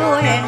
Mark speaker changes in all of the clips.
Speaker 1: Duwe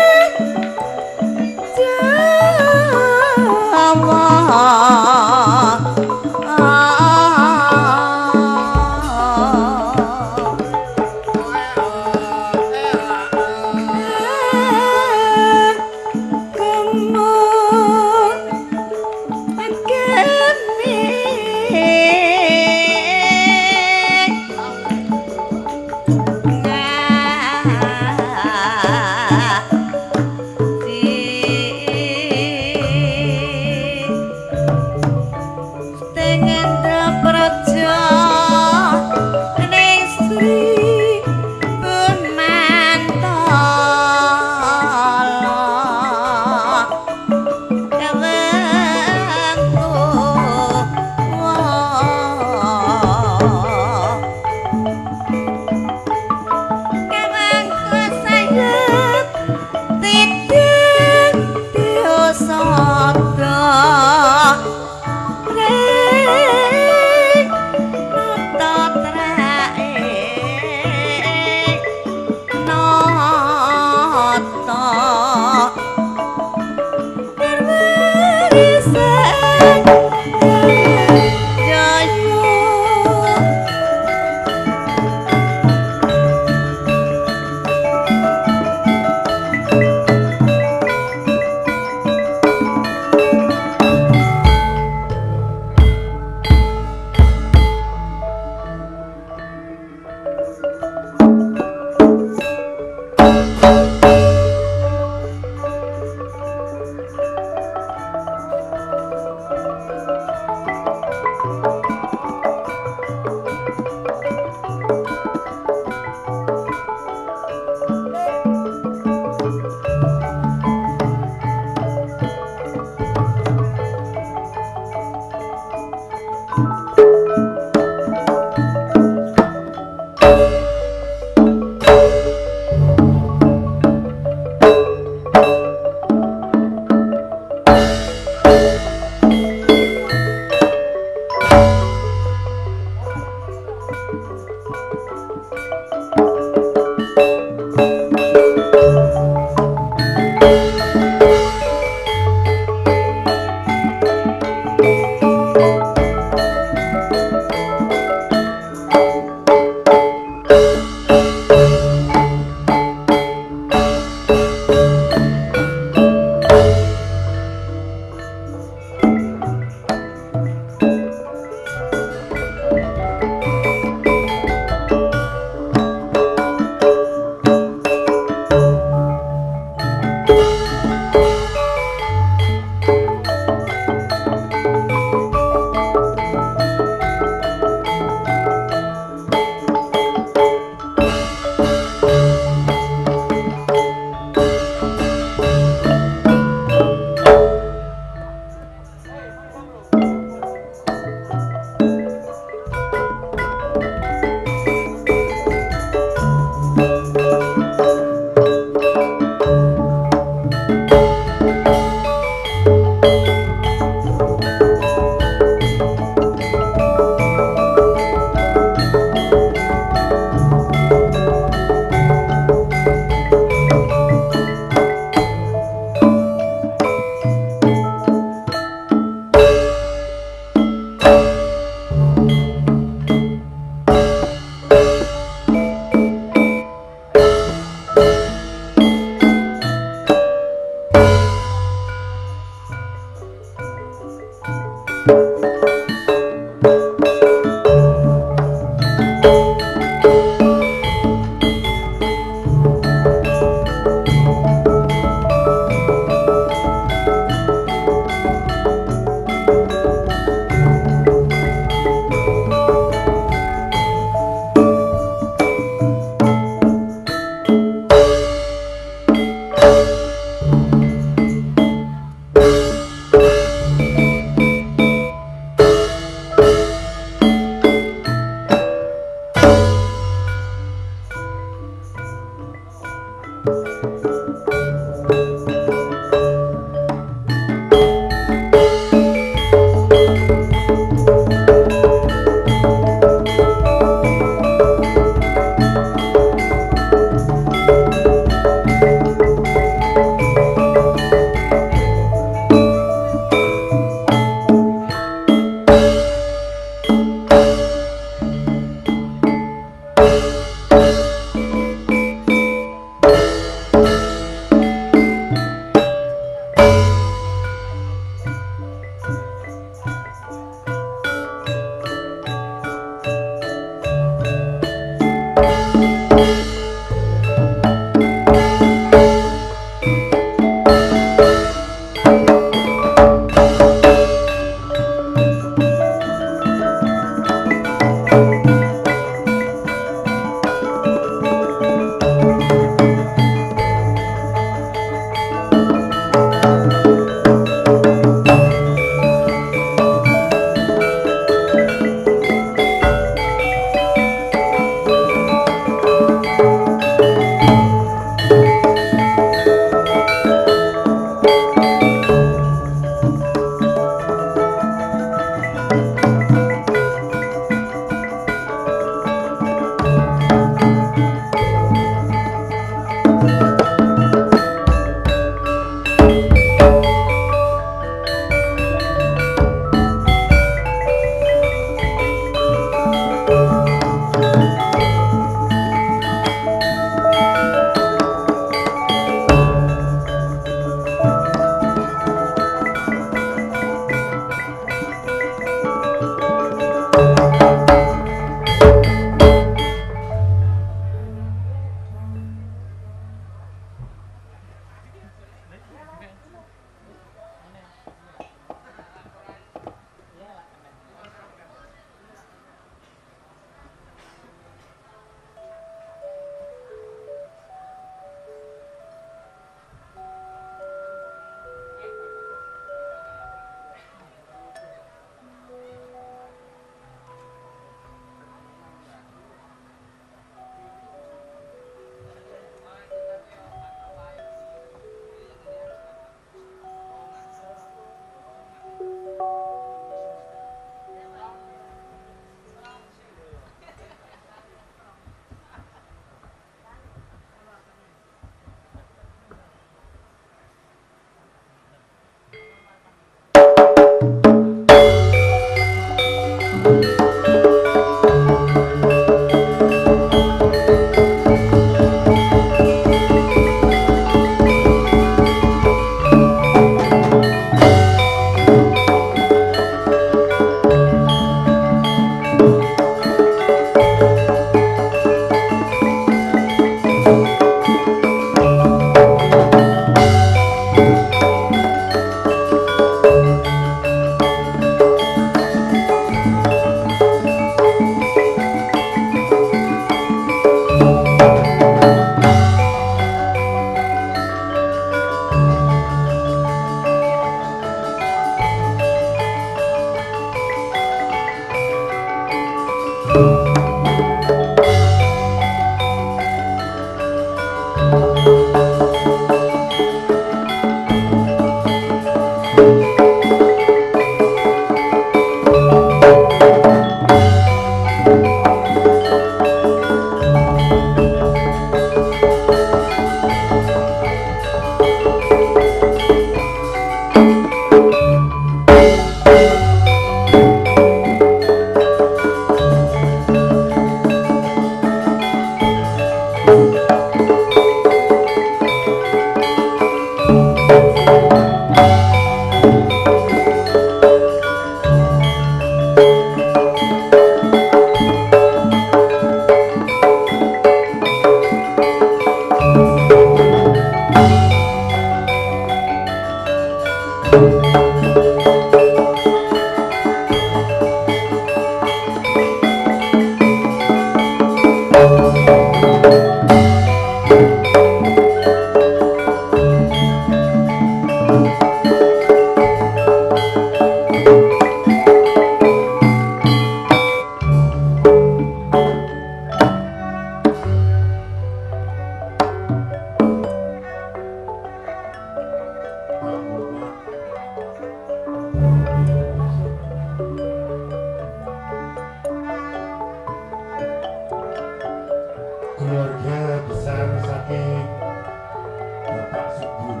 Speaker 1: subur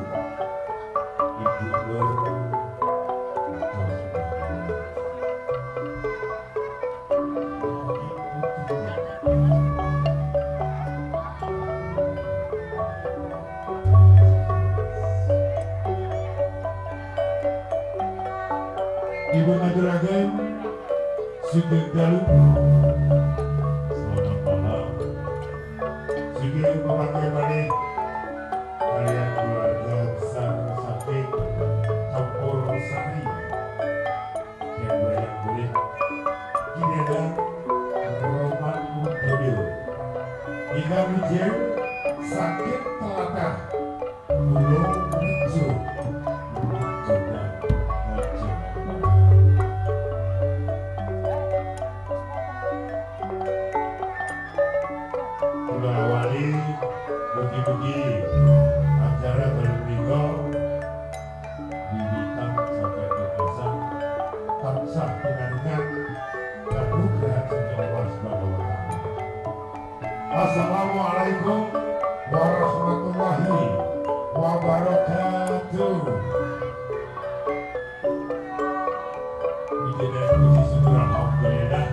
Speaker 1: Ibu Nur Ibu Maduragan Sugeng Dalu selamat malam Sugeng memakai manik kalian keluarga besar saking Campur Sari yang banyak kulit kini ada Roman Mudoyo hingga Wijen sakit telatah Pulau Rejo Mugi-mugi acara berminggu dihitam sampai kekuasaan tansah pengaruhan kanugerah dari Allah Subhanahu wa Ta'ala. Assalamualaikum warahmatullahi wabarakatuh. Puji dan puji syukur alhamdulillah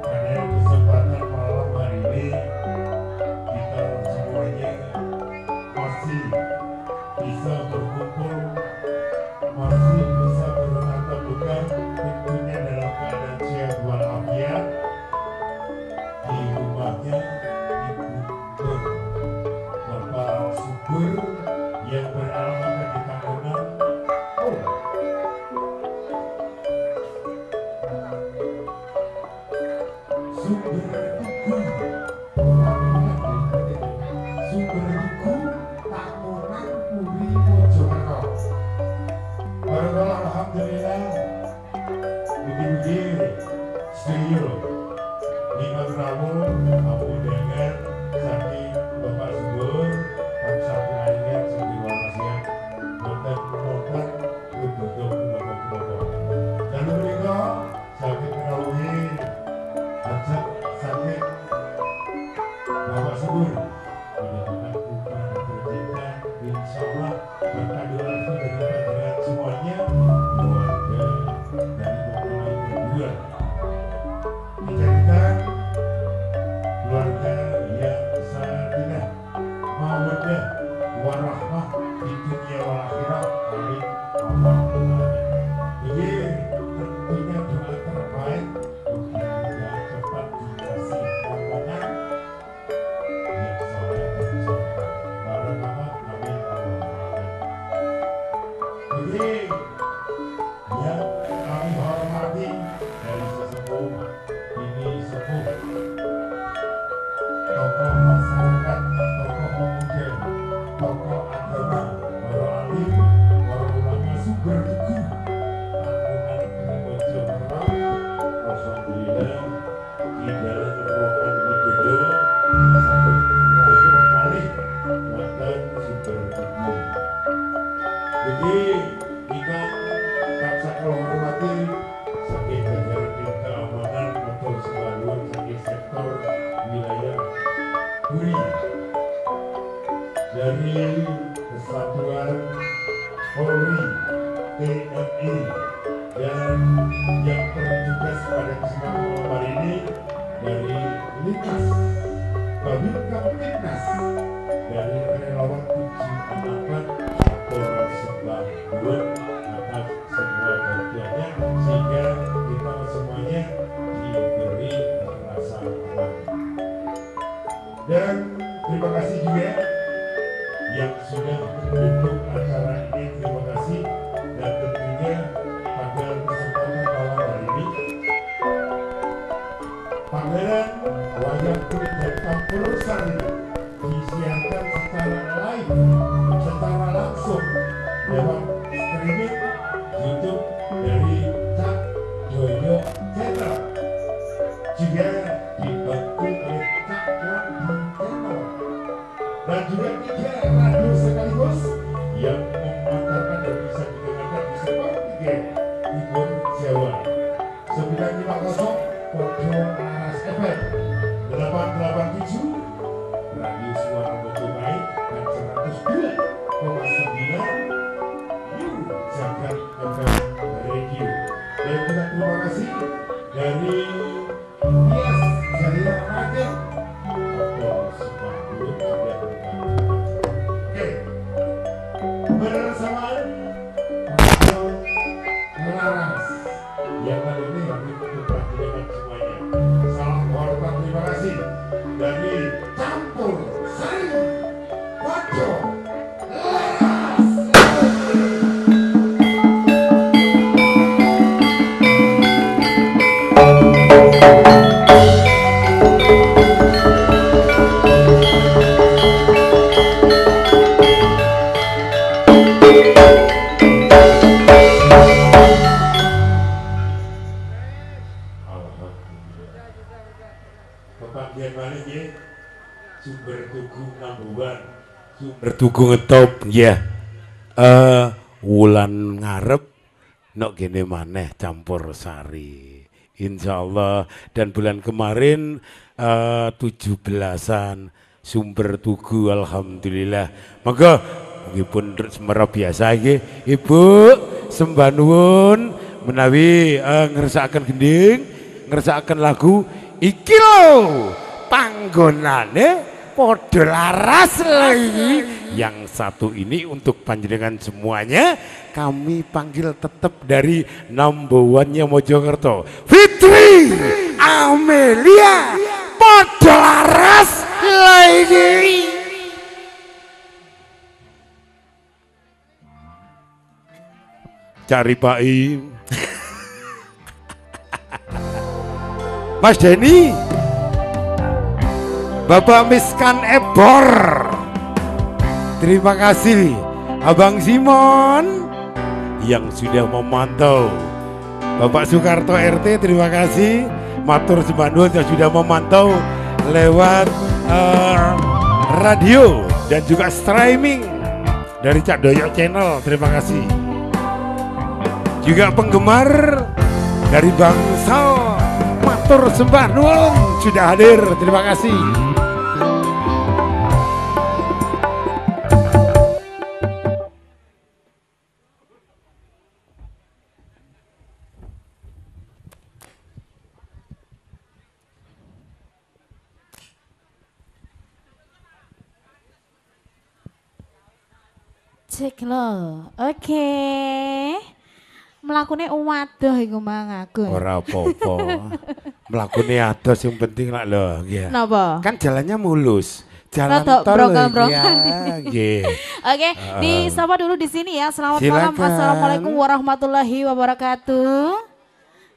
Speaker 1: karena kesempatan malam hari ini masih bisa berkumpul, masih bisa bertatap muka, tentunya dalam keadaan sehat walafiat di rumahnya Ibu Nur Bapak Subur yang beralamat di Tahunan. Subur Tugu Subur Tugu Tahunan Puri Mojokerto. Alhamdulillah mugi-mugi sedaya ingkang rawuh kamudangan saking Bapak Subur tansah pinaringan sing diwarasaken wonten untuk menapa-menapa. Dan menika saking rawuhe ajak saking Bapak Subur mendapatkan bukan tercinta insyaallah berkah doa dari panjenengan semuanya keluarga dari mempelai berdua dijadikan keluarga yang sakinah mawaddah warahmah di dunia wal akhirah. Amin Allahumma amin. Jadi tentunya doa terbaik mudah-mudahan cepat dikasih rombongan yang soleh dan solehah. Barokah amin Allahumma amin. Jadi yang kami hormati dari sesepuh ini sepuh tokoh masyarakat, tokoh pemuda, tokoh agama, para alim, para ulama Subur Tugu Tahunan Mojokerto. Alhamdulillah di dalam Roman Mudoyo sampai rawuh malih wonten Subur Tugu. Jadi ingkang tansah kula hormati saking jajaran keamanan matur sekaluan saking sektor wilayah Puri dari Kesatuan Polri, TNI, dan yang bertugas pada kesempatan malam hari ini dari Lintas Babin Kamtibnas dari relawan 7/4 Polres Sebelah Dua atas semua bantuannya sehingga kita semuanya diberi rasa aman. Dan terima kasih juga yang sudah mendukung acara ini, terima kasih. Dan tentunya pada kesempatan malam hari ini pameran wayang kulit dan Campur Sari disiarkan secara live, secara langsung lewat streaming YouTube dari Cak Joyo Channel, juga dibantu oleh Cak Wandi Channel, dan juga 3 radio sekaligus yang memancarkan dan bisa didengarkan di sepertiga Timur Jawa. 950 Podo Laras FM, 887 Radio Suara Mojokerto, bertugu ngetop ya. Wulan ngarep nok gini maneh campur sari. Insyaallah dan bulan kemarin 17-an sumber tugu alhamdulillah. Monggo nggih pun semerap biasa nggih. Ibu sembah nuwun menawi ngersakaken gending, ngersakaken lagu iki lho panggonane padha laras lagi. Yang satu ini untuk panjenengan semuanya kami panggil tetap dari number one-nya Mojokerto, Fitri Amelia padha laras lagi. Cari Pak Im. Mas Denny, Bapak Miskan Ebor, terima kasih. Abang Simon yang sudah memantau. Bapak Soekarto RT, terima kasih. Matur sembah nuwun yang sudah memantau lewat radio dan juga streaming dari Cak Doyok Channel, terima kasih. Juga penggemar dari Bangsal, matur sembah nuwun sudah hadir, terima kasih.
Speaker 2: Cek lo, oke. Melakukannya waduh iku mang aku.
Speaker 1: Ora apa-apa. Mlakune ados yang penting lah lho, nggih.
Speaker 2: Napa?
Speaker 1: Kan jalannya mulus. Jalan
Speaker 2: Rada
Speaker 1: tol
Speaker 2: brokol-brokol.
Speaker 1: ya, nggih.
Speaker 2: Oke, disapa dulu di sini ya. Selamat malam.
Speaker 1: Silakan.
Speaker 2: Assalamualaikum warahmatullahi wabarakatuh.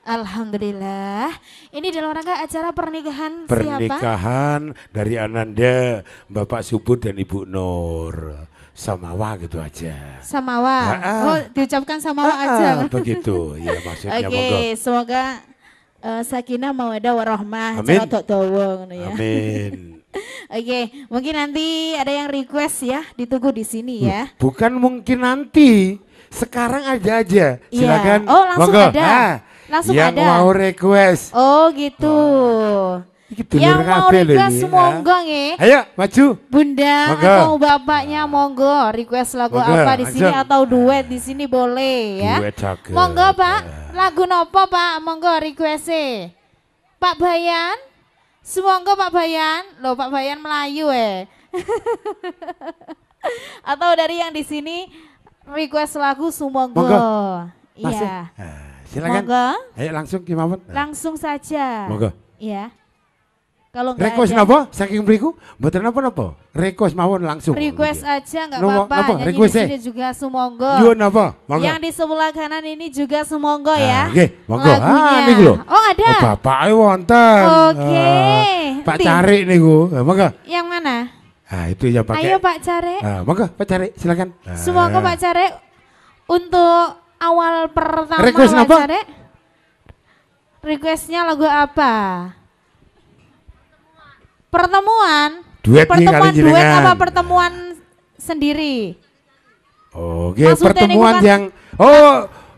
Speaker 2: Alhamdulillah. Ini dalam rangka acara pernikahan siapa?
Speaker 1: Pernikahan dari Ananda, Bapak Subur dan Ibu Nur. Samawa gitu aja.
Speaker 2: Samawa. Oh, diucapkan Samawa aja.
Speaker 1: Begitu. Ya maksudnya
Speaker 2: Oke,
Speaker 1: monggo.
Speaker 2: semoga sakinah mawaddah warahmah.
Speaker 1: Amin.
Speaker 2: Tok dawa ngono ya.
Speaker 1: Amin.
Speaker 2: Oke, mungkin nanti ada yang request ya, ditunggu di sini ya.
Speaker 1: Bukan mungkin nanti, sekarang aja. Silakan.
Speaker 2: Oh, langsung
Speaker 1: monggo.
Speaker 2: ada. Langsung
Speaker 1: yang
Speaker 2: ada.
Speaker 1: mau request.
Speaker 2: Oh, gitu. Yang mau request monggo nggih.
Speaker 1: Ayo maju.
Speaker 2: Bunda
Speaker 1: monggo.
Speaker 2: atau bapaknya monggo request lagu
Speaker 1: monggo,
Speaker 2: apa di sini
Speaker 1: langsung.
Speaker 2: atau duet di sini boleh ya.
Speaker 1: Duet cakep.
Speaker 2: Monggo Pak, lagu nopo Pak? Monggo request-e. Pak Bayan. Semonggo Pak Bayan. Loh Pak Bayan Melayu Atau dari yang di sini request lagu Sumonggo.
Speaker 1: Monggo.
Speaker 2: Iya.
Speaker 1: Silakan.
Speaker 2: Monggo.
Speaker 1: Ayo langsung gimana?
Speaker 2: Langsung saja.
Speaker 1: Monggo.
Speaker 2: Iya. Kalau nggak
Speaker 1: Request
Speaker 2: ada,
Speaker 1: napa? Saking mriku mboten napa-napa. Request mawon langsung.
Speaker 2: request aja nggak
Speaker 1: Napa-
Speaker 2: apa-apa.
Speaker 1: napa?
Speaker 2: Nyanyi di
Speaker 1: Request-e?
Speaker 2: sini juga Sumonggo.
Speaker 1: Yo napa? Monggo.
Speaker 2: Yang di sebelah kanan ini juga Sumonggo ya.
Speaker 1: Nggih, monggo.
Speaker 2: Lagunya.
Speaker 1: Niku lho.
Speaker 2: Oh ada.
Speaker 1: Oh, bapake wonten.
Speaker 2: Oke.
Speaker 1: Pak
Speaker 2: Nanti.
Speaker 1: Cari niku. Monggo.
Speaker 2: Yang mana?
Speaker 1: Itu yang pakai.
Speaker 2: Ayo Pak Care.
Speaker 1: Monggo Pak Cari silakan.
Speaker 2: Sumonggo Pak Care. Untuk awal pertama
Speaker 1: Request
Speaker 2: Pak
Speaker 1: apa?
Speaker 2: Care. Requestnya lagu apa? Pertemuan.
Speaker 1: Duet nih
Speaker 2: Pertemuan
Speaker 1: kali
Speaker 2: duet
Speaker 1: jenengan.
Speaker 2: apa pertemuan sendiri?
Speaker 1: Oke,
Speaker 2: Maksudnya ini
Speaker 1: pertemuan
Speaker 2: bukan-
Speaker 1: yang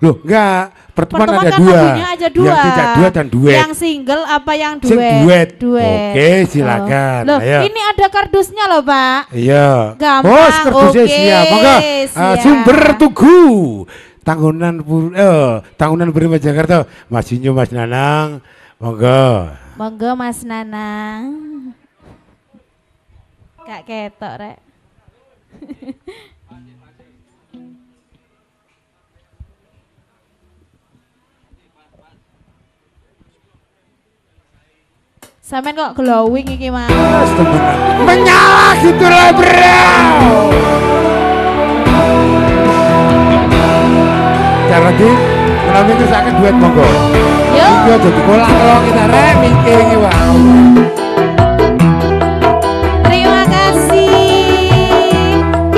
Speaker 1: loh enggak, pertemuan ada
Speaker 2: kan
Speaker 1: dua.
Speaker 2: lagunya aja dua.
Speaker 1: Yang tidak dua dan duet.
Speaker 2: Yang single apa yang duet?
Speaker 1: Sing duet.
Speaker 2: Duet.
Speaker 1: Oke, silakan.
Speaker 2: Loh,
Speaker 1: Ayo.
Speaker 2: ini ada kardusnya loh, Pak.
Speaker 1: Iya.
Speaker 2: Gampang,
Speaker 1: Oh, kardusnya
Speaker 2: oke,
Speaker 1: siap. Monggo.
Speaker 2: siap.
Speaker 1: Sumber tugu. Tahunan Beri Jakarta. Mas Inyo, Mas Nanang. Monggo.
Speaker 2: Monggo Mas Nanang. Kak ketok rek. Sampean kok glowing iki, Mas.
Speaker 1: Menyala gitulah, bro. Cara lagi, kenapa itu saya akan duet monggo.
Speaker 2: Yuk.
Speaker 1: Iya, jadi kolak kalau kita reming wow.
Speaker 2: Terima kasih.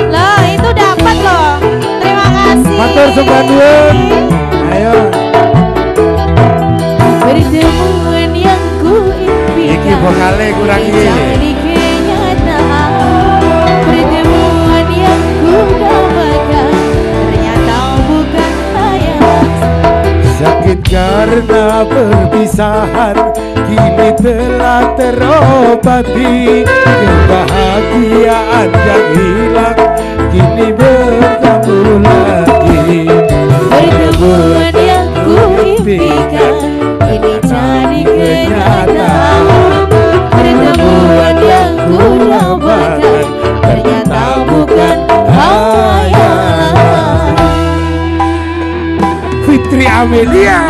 Speaker 2: Loh, itu dapat loh. Terima kasih.
Speaker 1: Matur sembah nuwun. Ayo.
Speaker 2: Pertemuan yang ku impikan.
Speaker 1: Iki vokale kurang iki.
Speaker 2: Jadi kenyataan. Pertemuan
Speaker 3: perpisahan kini telah terobati, kebahagiaan yang hilang kini bertemu lagi.
Speaker 2: Pertemuan yang ku impikan kini jadi kenyataan. Pertemuan yang ku dambakan ternyata bukan hayalan.
Speaker 3: Fitri Amelia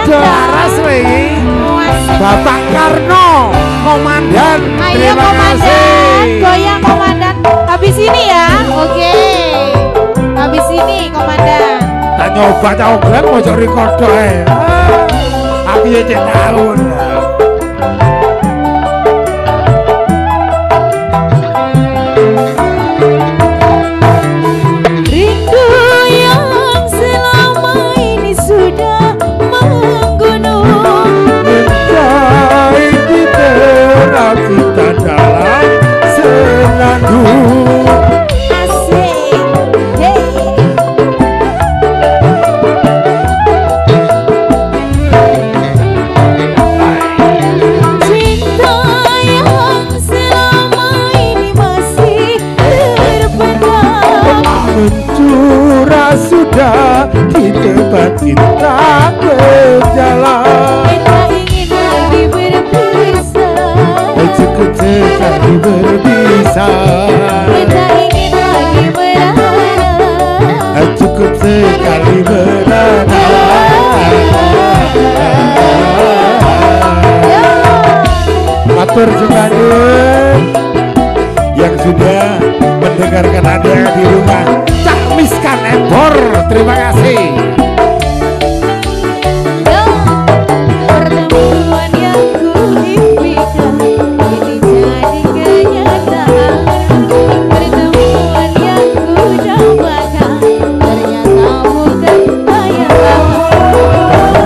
Speaker 3: Doaras lagi Bapak Karno Komandan.
Speaker 2: Ayo
Speaker 3: terima
Speaker 2: komandan,
Speaker 3: kasih.
Speaker 2: goyang komandan. Habis ini ya, oke. Habis ini komandan.
Speaker 3: Tak nyoba coklat mau cari kodok aku ya cek tahun.
Speaker 2: Rindu yang selama ini sudah menggunung,
Speaker 3: Mencari kita kita dalam senandung.
Speaker 2: asik, hey. Cinta yang selama ini masih terpendam,
Speaker 3: Mencurah sudah di tempat kita berjalan.
Speaker 2: kita ingin lagi berpisah.
Speaker 3: Cukup sekali berpisah.
Speaker 2: Kita ingin lagi berharap.
Speaker 3: Cukup sekali berada. Matur sekalian yang sudah mendengarkan ada di rumah. Cak Miskan Embor, terima kasih.
Speaker 2: Pertemuan yang ku impikan kini jadi kenyataan. Pertemuan yang ku dambakan ternyata bukan hayalan.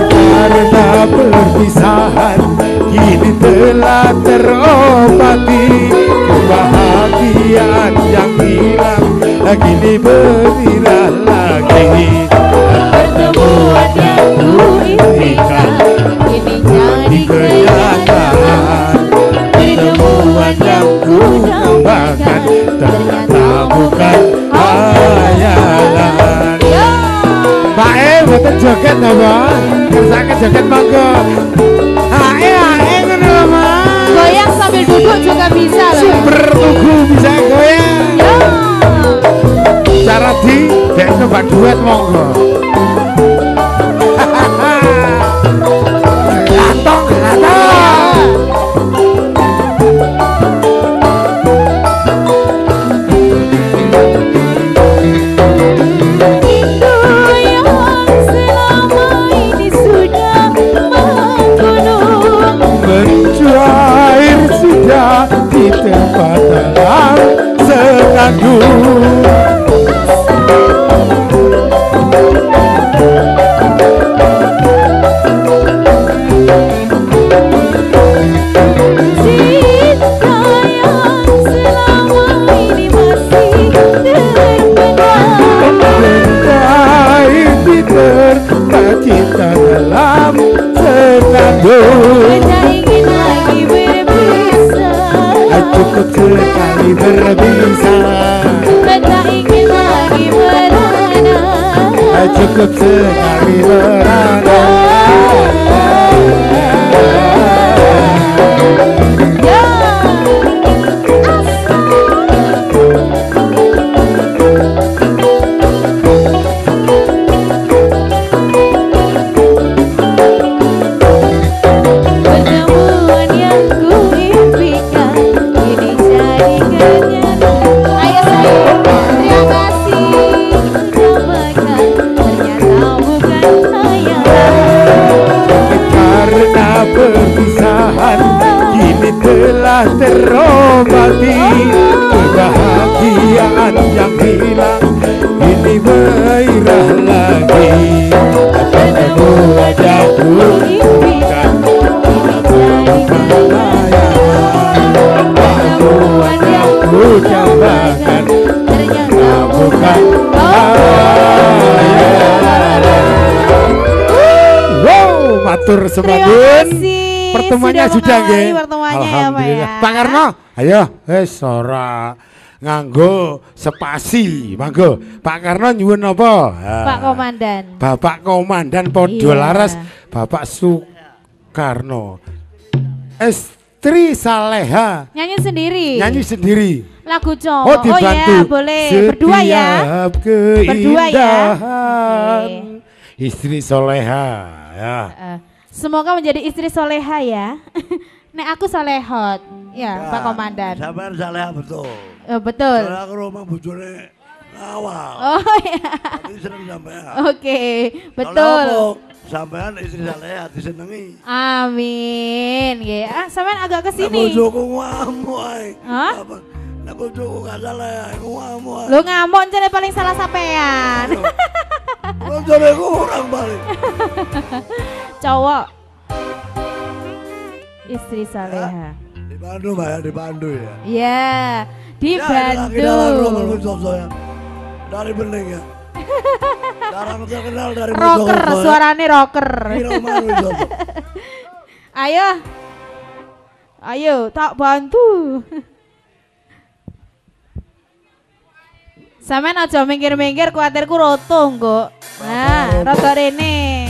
Speaker 3: Karena perpisahan kini telah terobati, kebahagiaan yang hilang kini bervirah lagi.
Speaker 2: Pertemuan yang ku impikan kini jadi kenyataan. Pertemuan yang ku dambakan ternyata bukan
Speaker 3: hayalan.
Speaker 2: Ya.
Speaker 3: Pak boten joget apa? Kersake joget monggo. Ae ngono lho, Mas.
Speaker 2: Goyang sambil duduk juga bisa loh.
Speaker 3: Super tugu bisa goyang.
Speaker 2: Ya.
Speaker 3: Cara di dek coba duet monggo. Latong, latong.
Speaker 2: Rindu yang selama ini sudah menggunung,
Speaker 3: Mencair sudah di tempat dalam senandung.
Speaker 2: cinta yang selama ini masih terpendam.
Speaker 3: Mencair di tempat kita dalam senandung.
Speaker 2: Kita ingin lagi berpisah.
Speaker 3: Cukup sekali berpisah.
Speaker 2: Kita ingin lagi merana.
Speaker 3: Cukup sekali berada.
Speaker 2: Ya. Pertemuan yang ku impikan kini jadi kenyataan. Ayo sayang, terima kasih. Dambakan ternyata bukan hayalan.
Speaker 3: matur
Speaker 2: Terima
Speaker 3: sembadun.
Speaker 2: kasih.
Speaker 3: Pertemuannya sudah nggih.
Speaker 2: Pertemuannya ya Pak ya.
Speaker 3: Pak Karno, ayo wis ora nganggo spasi. Manggo. Pak Karno nyuwun apa?
Speaker 2: Pak Komandan.
Speaker 3: Bapak Komandan podo
Speaker 2: Iya.
Speaker 3: laras Bapak Soekarno. Istri Saleha
Speaker 2: Nyanyi sendiri.
Speaker 3: nyanyi sendiri.
Speaker 2: Lagu cowok.
Speaker 3: Oh dibantu.
Speaker 2: Ya, boleh. Berdua ya.
Speaker 3: Setiap
Speaker 2: Berdua ya.
Speaker 3: keindahan istri soleha ya.
Speaker 2: Semoga menjadi istri soleha ya. Nek aku solehot. Ya, Pak Komandan.
Speaker 4: Sampean saleh betul.
Speaker 2: Betul.
Speaker 4: Soalnya aku rumah bojone awal.
Speaker 2: Oh ya.
Speaker 4: Tapi seneng sampean.
Speaker 2: Oke, betul.
Speaker 4: Sampean istri saleh hati senengi.
Speaker 2: Amin. Ya, sampean agak ke
Speaker 4: Nek
Speaker 2: sini.
Speaker 4: bojoku ngamuk ae.
Speaker 2: Hah?
Speaker 4: Apa? Nek bojoku gak saleh ngamuk ae.
Speaker 2: Lu ngamuk jadi paling salah sampean.
Speaker 4: Bojone kurang balik.
Speaker 2: Cowok. Istri saleha.
Speaker 4: Di Bandung Mbak ya, di Bandung ya.
Speaker 2: Ya, di
Speaker 4: Ya, laki dalam rumah
Speaker 2: Bandung.
Speaker 4: Wisoso ya. Dari Bening ya. Jarang terkenal dari
Speaker 2: Rocker,
Speaker 4: Wisoso ya.
Speaker 2: suaranya rocker.
Speaker 4: Di rumah Wisoso.
Speaker 2: Ayo. Ayo, tak bantu. Sampeyan aja minggir-minggir kuatirku roto kok. Nah, roto rene.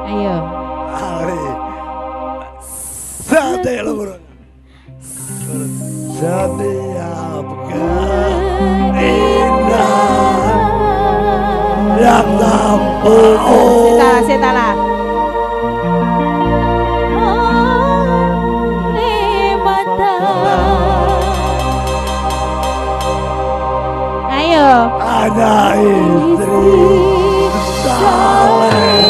Speaker 2: Ayo.
Speaker 4: Ali. Sate lo bro. Setiap keindahan yang tanpa
Speaker 2: Sitala. Ayo.
Speaker 4: ada istri saleh.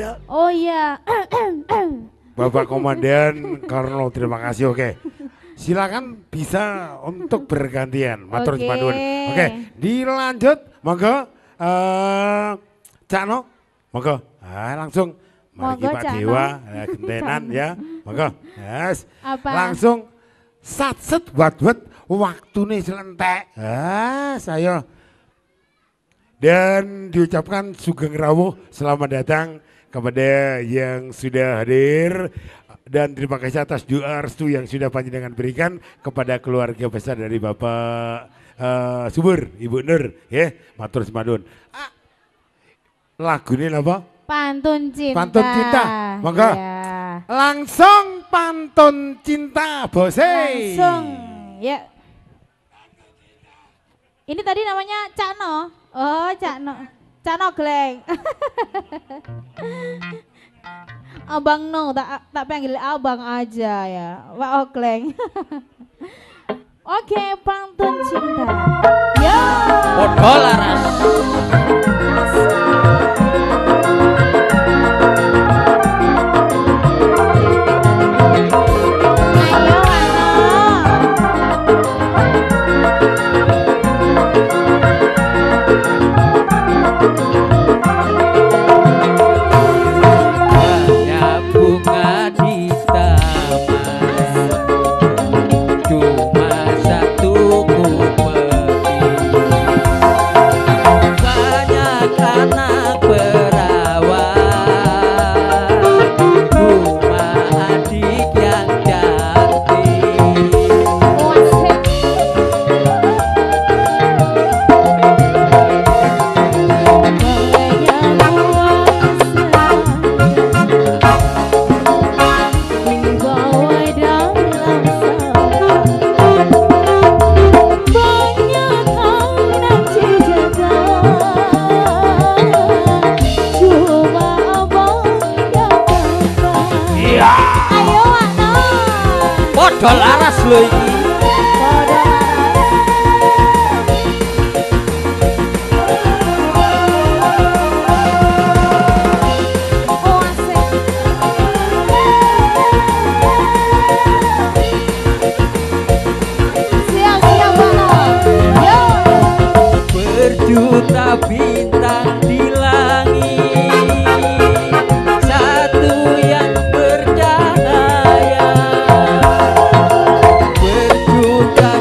Speaker 4: ya.
Speaker 2: Oh iya.
Speaker 3: Bapak Komandan Karno, terima kasih. Oke. Silakan bisa untuk bergantian. Matur
Speaker 2: Oke.
Speaker 3: nuwun. Oke, dilanjut. Monggo Cakno. Monggo. Langsung mari
Speaker 2: Monggo,
Speaker 3: Pak
Speaker 2: Cakno.
Speaker 3: Dewa gentenan ya. Monggo. Yes.
Speaker 2: Apa?
Speaker 3: Langsung satset buat waktune selentek. Saya dan diucapkan Sugeng Rawuh selamat datang kepada yang sudah hadir dan terima kasih atas doa restu yang sudah panjenengan berikan kepada keluarga besar dari Bapak Subur, Ibu Nur, ya, matur semadun. Lagu ini apa?
Speaker 2: Pantun cinta.
Speaker 3: Pantun cinta, monggo.
Speaker 2: Iya.
Speaker 3: Langsung pantun cinta, bose.
Speaker 2: Langsung, ya. Ini tadi namanya Cakno. Oh, Cakno. Cakno Gleng. Abang No, tak panggil abang aja ya. Wah, Gleng. Oke, pantun cinta. Yo.
Speaker 5: Podo laras.
Speaker 2: Ayo,
Speaker 5: Banyak bunga di taman, cuma satu ku petik. Banyak anak perawan, cuma adik yang cantik.
Speaker 2: Wasik. Ayo Wana.
Speaker 5: Podo laras lho iki.
Speaker 2: Oh, asik. Siap-siap Wana. Yo.
Speaker 5: Berjuta bintang di langit, satu yang bercahaya. Berjuta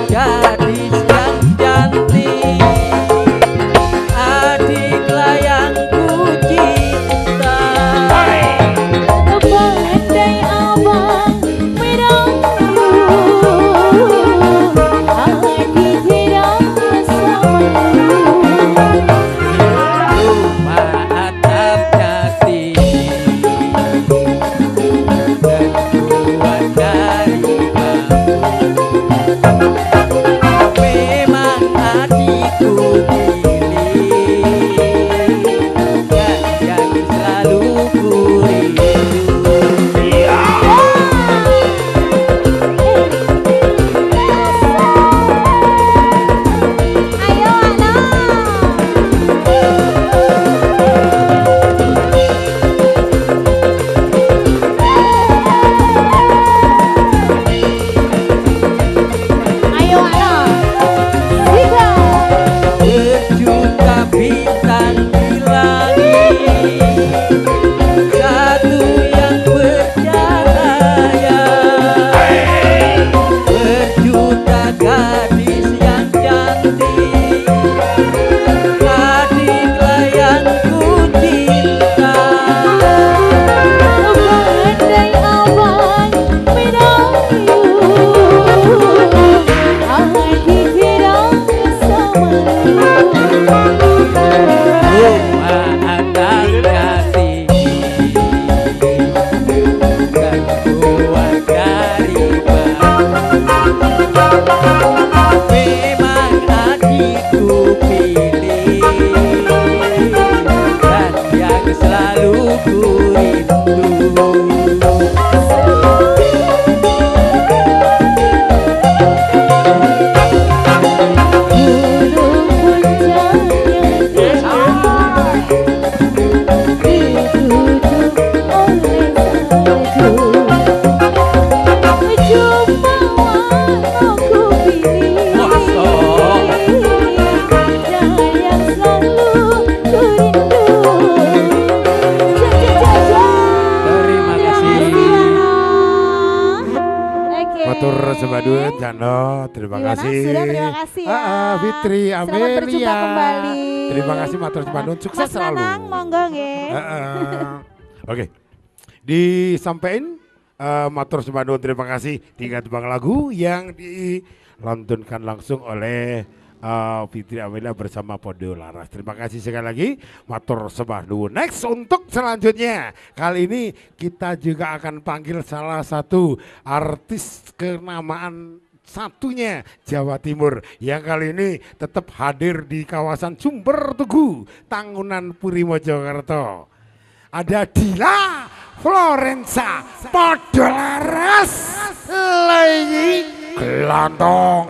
Speaker 3: Semadun, Jano, terima
Speaker 2: Gimana?
Speaker 3: kasih.
Speaker 2: Sudah, terima kasih ya.
Speaker 3: Fitri,
Speaker 2: Selamat berjumpa
Speaker 3: Amelia.
Speaker 2: kembali.
Speaker 3: Terima kasih Matur Semadun, sukses
Speaker 2: Mas
Speaker 3: selalu.
Speaker 2: Nanang, monggo nggih.
Speaker 3: Oke, disampaikan Matur Semadun, terima kasih. 3 tembang lagu yang dilantunkan langsung oleh Fitri Amelia bersama Podo Laras. Terima kasih sekali lagi Matur Semadun. Next untuk selanjutnya, kali ini kita juga akan panggil salah satu artis kenamaan satunya Jawa Timur yang kali ini tetap hadir di kawasan Sumber Tugu, Tangunan Puri Mojokerto. Ada Dila Florensa Podo Laras lagi gelantong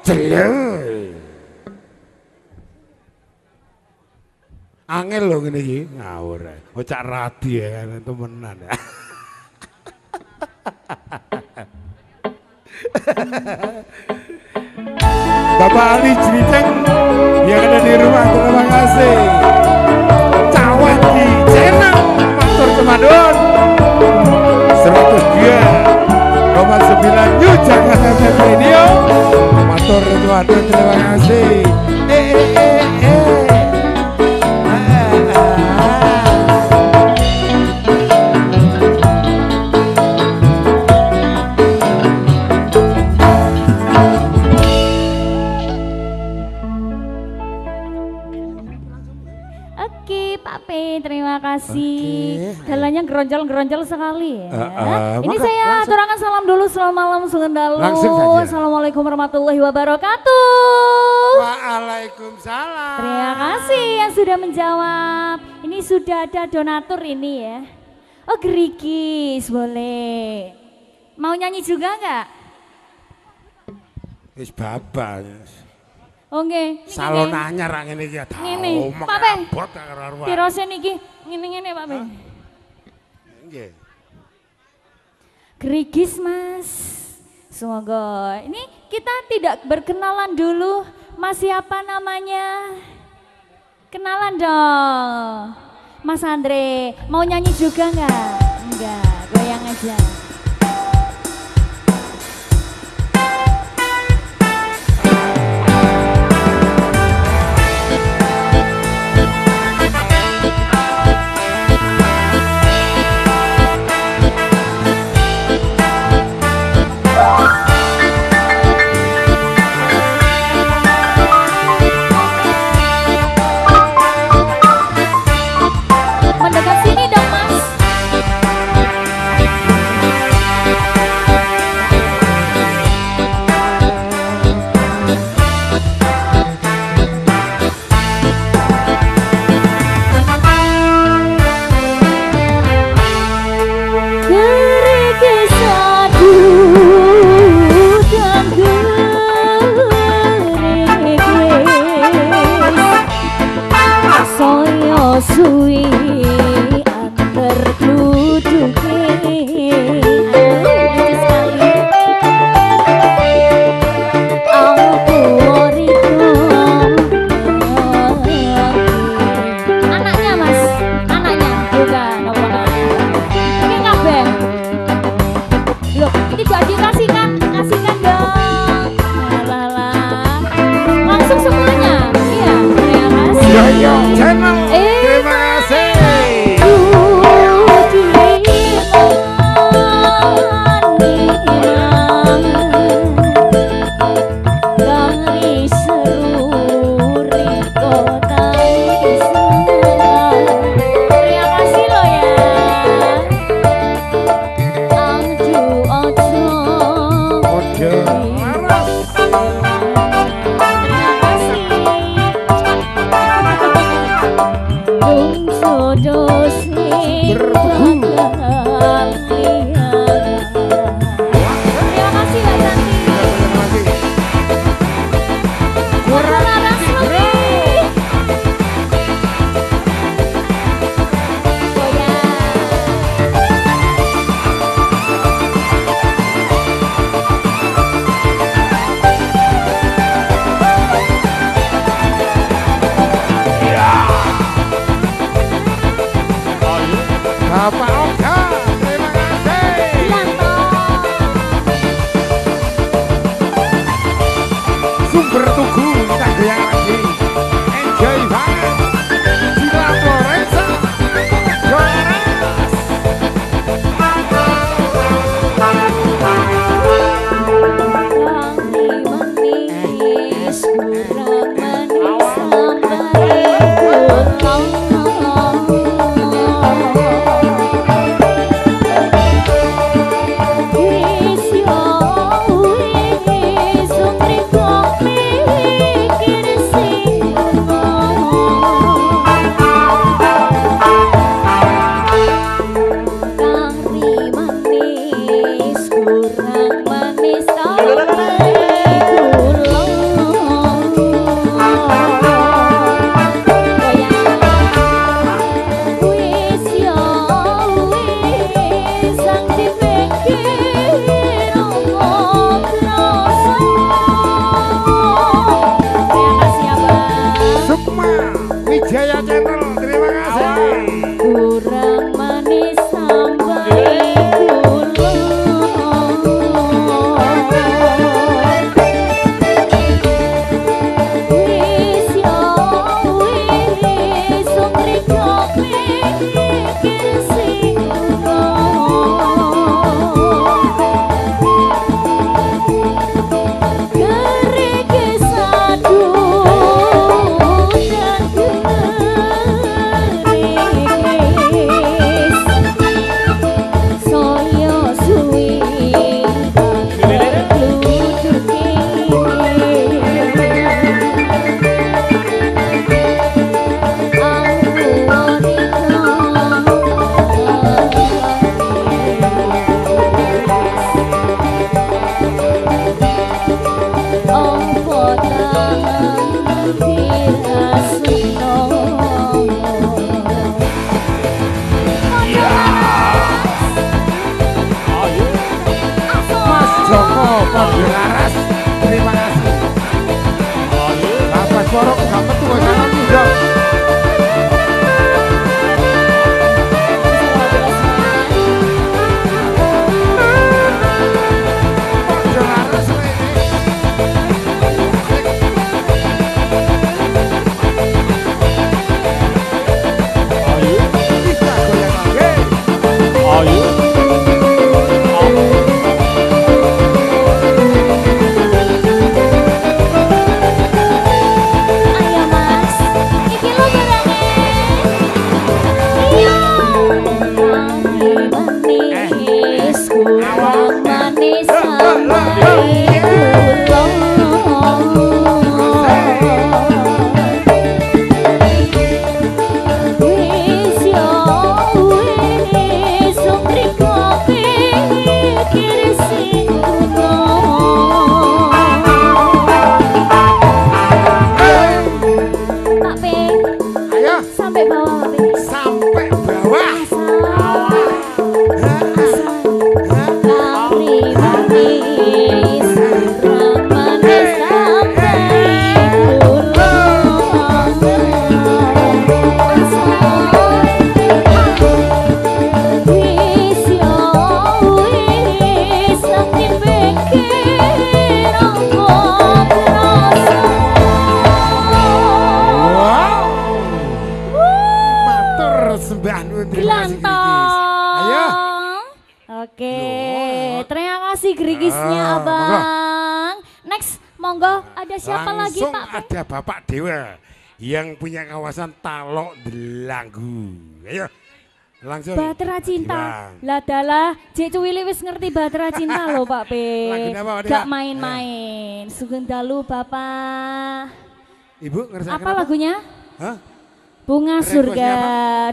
Speaker 3: jelek. Angel loh ngene iki ngawur. Ocak radi ya kan temenan ya. Bapak Ali Jriteng yang ada di rumah, terima kasih. Cawan di channel Matur Semadun 102,9 New Jakarta FM Radio. Matur Semadun, terima kasih.
Speaker 6: Oke, Pak P, terima kasih. Dalannya geronjol-geronjol sekali ya. Ini
Speaker 3: maka
Speaker 6: saya
Speaker 3: langsung.
Speaker 6: aturakan salam dulu, selamat malam Sungendalu.
Speaker 3: Langsung saja.
Speaker 6: Assalamualaikum warahmatullahi wabarakatuh.
Speaker 3: Waalaikumsalam.
Speaker 6: Terima kasih yang sudah menjawab. Ini sudah ada donatur ini ya. Oh, gerikis boleh. Mau nyanyi juga nggak?
Speaker 3: Wis babak.
Speaker 6: Oke.
Speaker 3: Salon anyar ra ngene iki ta.
Speaker 6: Ngene. Pak Peng.
Speaker 3: Abot karo arwah.
Speaker 6: Pirose niki ngene-ngene Pak Peng.
Speaker 3: Nggih.
Speaker 6: Gerigis Mas. Semoga ini kita tidak berkenalan dulu. Mas siapa namanya? Kenalan dong. Mas Andre, mau nyanyi juga nggak? Enggak, goyang aja. Mendekat sini dong Mas. Gerigis satu dan gerigis saya suwi antar duduke. Lucu sekali. Aku Riko. Anaknya Mas, anaknya bukan apa. Ini kabeh. Loh, ini gak dikasihkan, kasihkan dong. Lalah. Langsung semuanya. Iya, terima kasih.
Speaker 3: Yoyo channel. Terima kasih. Podo Laras.
Speaker 6: Terima kasih Mbak Santi.
Speaker 3: Terima kasih.
Speaker 6: Podo Laras lebih.
Speaker 3: Bapak Oka, terima kasih. sembah nuwun terima kasih Grigis. Ayo.
Speaker 6: Oke,
Speaker 3: Loh.
Speaker 6: terima kasih Grigisnya
Speaker 3: Ah,
Speaker 6: Abang. Next, monggo ada siapa lagi
Speaker 3: Langsung
Speaker 6: Pak?
Speaker 3: ada Bapak Dewa yang punya kawasan Talok Delanggu. Ayo. Langsung.
Speaker 6: Batera
Speaker 3: Pak
Speaker 6: Cinta.
Speaker 3: Dewa.
Speaker 6: Lah dalah, Cik Cuwili wis ngerti Batera Cinta loh Pak P.
Speaker 3: Lagunya apa, Pak Dewa?
Speaker 6: Gak main-main. Sugeng dalu Bapak.
Speaker 3: Ibu ngerasa
Speaker 6: Apa lagunya?
Speaker 3: Hah?
Speaker 6: Bunga
Speaker 3: Requestnya
Speaker 6: Surga.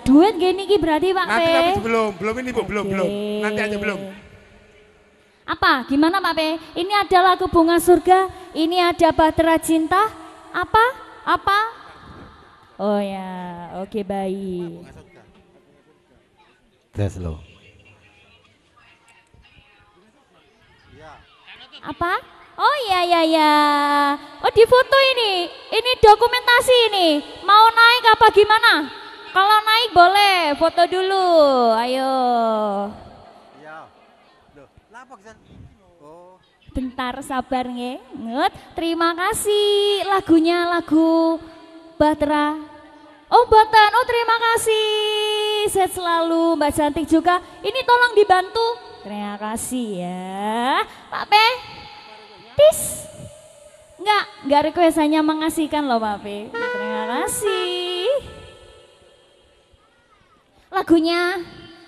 Speaker 6: Duet gini ki berarti Pak P.
Speaker 3: Nanti tapi belum ini Bu, belum.
Speaker 6: Oke.
Speaker 3: Nanti aja belum.
Speaker 6: Apa? Gimana Pak P? Ini ada lagu Bunga Surga, ini ada Batera Cinta. Apa? Oh ya, oke baik.
Speaker 7: Tes lo.
Speaker 6: Apa? Oh iya. Oh di foto ini dokumentasi ini. Mau naik apa gimana? Kalau naik boleh, foto dulu. Ayo.
Speaker 7: Iya. Loh, lapak San? Oh.
Speaker 6: Bentar sabar nge. Ngut. Terima kasih lagunya lagu Batera. Oh Batan, oh terima kasih. Sehat selalu Mbak Cantik juga. Ini tolong dibantu. Terima kasih ya. Pak P. Tis. Enggak request hanya mengasihkan loh Pak P. Terima kasih. Lagunya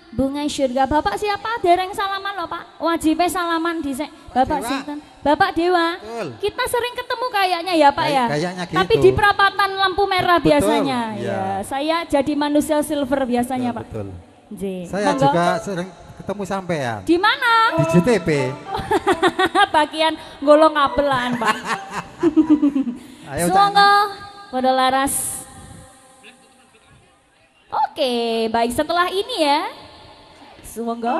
Speaker 6: Bunga Surga. Bapak siapa? Dereng salaman loh Pak. Wajibnya salaman di Bapak
Speaker 7: Dewa.
Speaker 6: Sinten. Bapak Dewa.
Speaker 7: Betul.
Speaker 6: Kita sering ketemu kayaknya ya Pak ya.
Speaker 7: Kayaknya gitu.
Speaker 6: Tapi di perapatan lampu merah
Speaker 7: Betul,
Speaker 6: biasanya.
Speaker 7: iya.
Speaker 6: Ya, saya jadi manusia silver biasanya Pak.
Speaker 7: Betul.
Speaker 6: J.
Speaker 7: Saya
Speaker 6: Monggo.
Speaker 7: juga sering ketemu sampean
Speaker 6: Di mana?
Speaker 7: di JTP.
Speaker 6: Bagian golong kabelan Pak.
Speaker 7: Ayo
Speaker 6: Semoga pada laras. Oke, baik setelah ini ya. Semoga.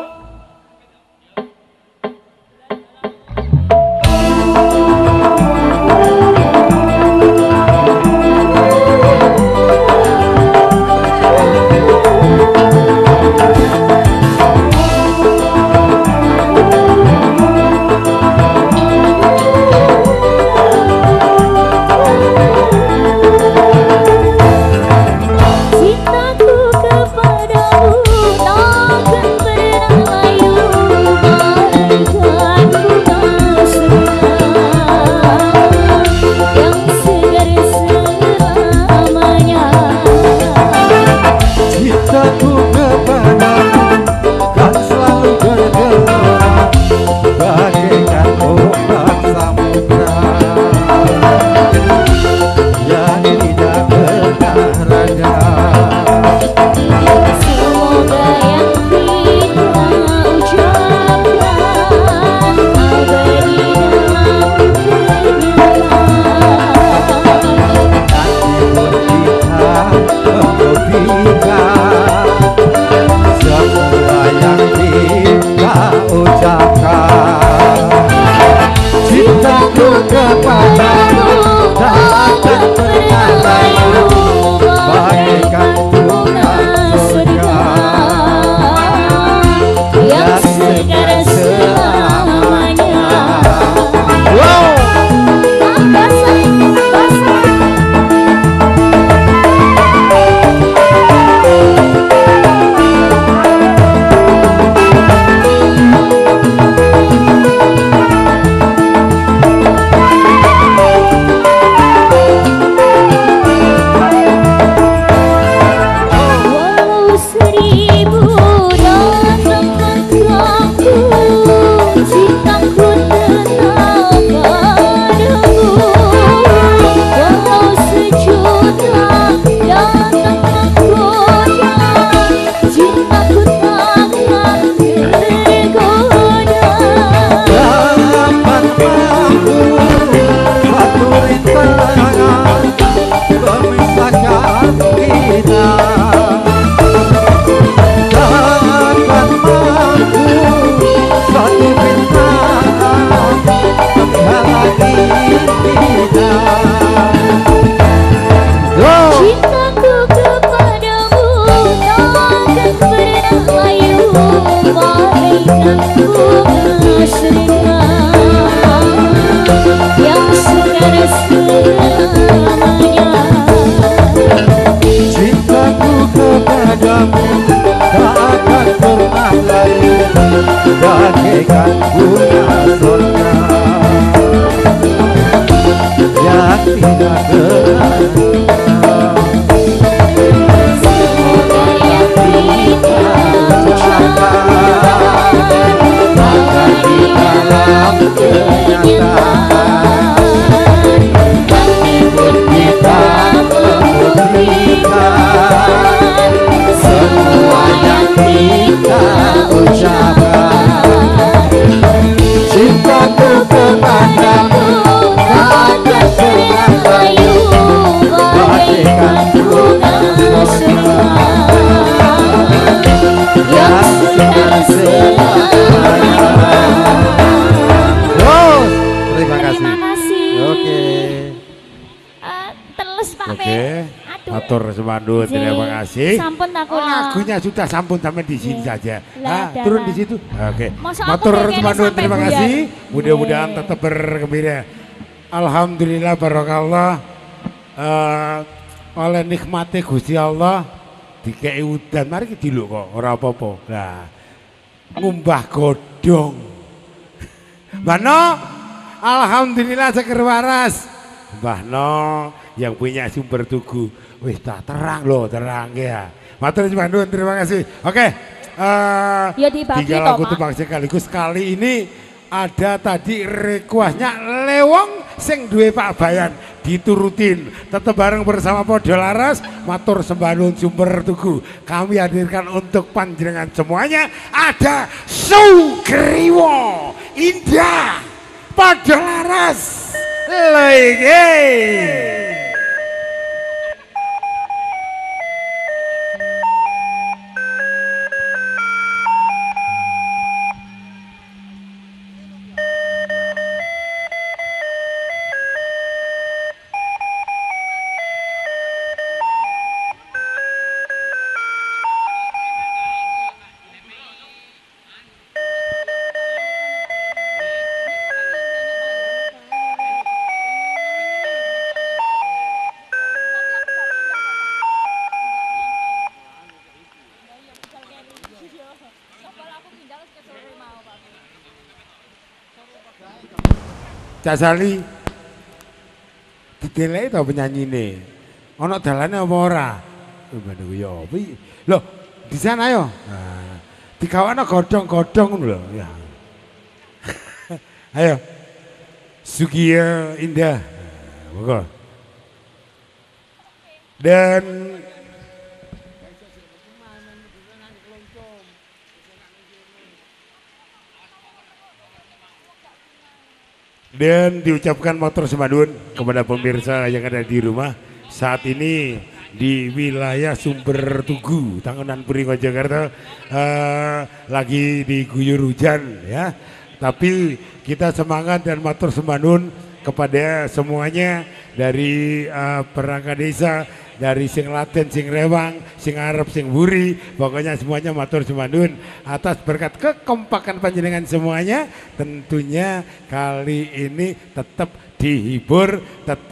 Speaker 6: Cintaku kepadamu takkan pernah
Speaker 7: padamu tak akan pernah layu bagaikan bunga sorga yang tidak kenal.
Speaker 6: Semoga yang kita ucapkan akan di dalam kenyataan. Hati pun kita membuktikan semua yang kita ucapkan. Cintaku kepadamu tak akan pernah layu bagaikan bunga sorga yang sedang selamanya.
Speaker 7: Oh, terima kasih.
Speaker 6: Terima kasih.
Speaker 7: Oke.
Speaker 6: Terus Pak
Speaker 3: Oke,
Speaker 6: Pe. Aduh.
Speaker 3: matur semandun, terima kasih.
Speaker 6: Sampun tak kula.
Speaker 3: Lagunya sudah sampun sampai di sini saja.
Speaker 6: Lah,
Speaker 3: Turun
Speaker 6: dadah.
Speaker 3: di situ. Oke.
Speaker 6: Masa aku
Speaker 3: Matur
Speaker 6: pengennya
Speaker 3: semandun,
Speaker 6: sampai
Speaker 3: terima
Speaker 6: buyar.
Speaker 3: kasih. Mudah-mudahan
Speaker 6: Yeay.
Speaker 3: tetap bergembira. Alhamdulillah barokallah. Oleh nikmati Gusti Allah dikei udan, mari kita dulu kok, ora apa-apa. Nah, ngumbah godong. Mbahno, alhamdulillah seger waras. Mbahno yang punya sumber tugu, wis tak terang loh, terang ya. Matur semandun, terima kasih. Oke,
Speaker 6: Ya dibagi
Speaker 3: tiga
Speaker 6: toh,
Speaker 3: lagu
Speaker 6: Pak.
Speaker 3: tebang sekaligus kali ini ada tadi requestnya Lewong sing duwe Pak Bayan diturutin tetap bareng bersama Podo Laras matur sembahun sumber tugu kami hadirkan untuk panjenengan semuanya ada Sugriwo Indah Podo Laras lagi. Cak Sali dideleki to penyanyine. Ana dalane apa ora? Waduh ya apa iki? Loh, di sana yo. Nah, digawana godhong-godhong ngono lho. Ya. Ayo. Sugia Indah. Monggo. Dan diucapkan matur semandun kepada pemirsa yang ada di rumah saat ini di wilayah Sumber Tugu, Tangunan Purwo Jakarta lagi diguyur hujan ya. Tapi kita semangat dan matur semandun kepada semuanya dari perangkat desa, dari sing Laten, sing Rewang, sing Arab, sing Buri, pokoknya semuanya matur semandun atas berkat kekompakan panjenengan semuanya. Tentunya kali ini tetap dihibur, tetap